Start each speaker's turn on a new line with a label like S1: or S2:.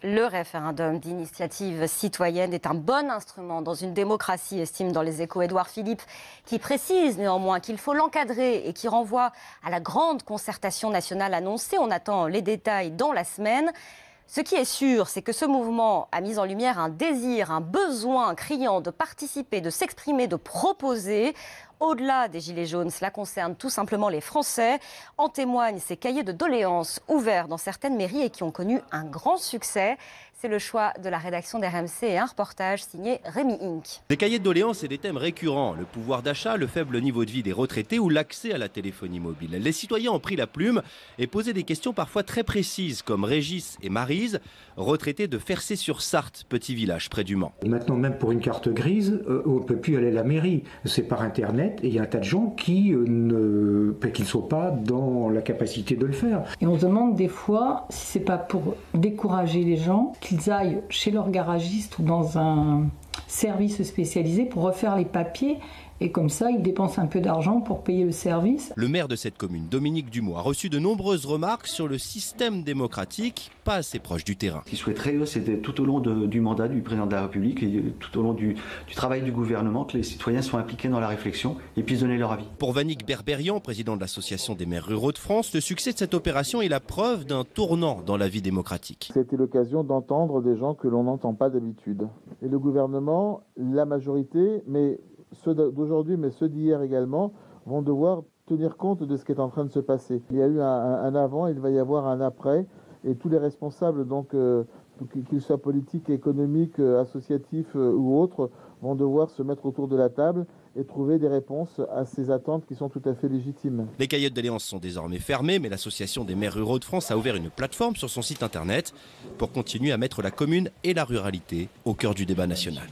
S1: Le référendum d'initiative citoyenne est un bon instrument dans une démocratie, estime dans Les Échos Édouard Philippe, qui précise néanmoins qu'il faut l'encadrer et qui renvoie à la grande concertation nationale annoncée. On attend les détails dans la semaine. Ce qui est sûr, c'est que ce mouvement a mis en lumière un désir, un besoin criant de participer, de s'exprimer, de proposer. Au-delà des Gilets jaunes, cela concerne tout simplement les Français. En témoignent ces cahiers de doléances ouverts dans certaines mairies et qui ont connu un grand succès. C'est le choix de la rédaction d'RMC et un reportage signé Rémi Inc.
S2: Des cahiers de doléances et des thèmes récurrents, le pouvoir d'achat, le faible niveau de vie des retraités ou l'accès à la téléphonie mobile. Les citoyens ont pris la plume et posé des questions parfois très précises, comme Régis et Maryse, retraités de Fercé-sur-Sarthe, petit village près du Mans.
S3: Maintenant, même pour une carte grise, on ne peut plus aller à la mairie. C'est par Internet et il y a un tas de gens qui ne sont pas dans la capacité de le faire.
S4: Et on se demande des fois si c'est pas pour décourager les gens qu'ils aillent chez leur garagiste ou dans un service spécialisé pour refaire les papiers. Et comme ça, ils dépensent un peu d'argent pour payer le service.
S2: Le maire de cette commune, Dominique Dumeau, a reçu de nombreuses remarques sur le système démocratique, pas assez proche du terrain.
S5: Ce qu'il souhaiterait, c'était tout au long du mandat du président de la République et tout au long du travail du gouvernement, que les citoyens soient impliqués dans la réflexion et puissent donner leur avis.
S2: Pour Vannick Berberian, président de l'Association des maires ruraux de France, le succès de cette opération est la preuve d'un tournant dans la vie démocratique.
S6: C'était l'occasion d'entendre des gens que l'on n'entend pas d'habitude. Et le gouvernement, la majorité, mais ceux d'aujourd'hui, mais ceux d'hier également, vont devoir tenir compte de ce qui est en train de se passer. Il y a eu un avant, il va y avoir un après, et tous les responsables, donc qu'ils soient politiques, économiques, associatifs ou autres, vont devoir se mettre autour de la table et trouver des réponses à ces attentes qui sont tout à fait légitimes.
S2: Les cahiers de doléances sont désormais fermés, mais l'Association des maires ruraux de France a ouvert une plateforme sur son site internet pour continuer à mettre la commune et la ruralité au cœur du débat national.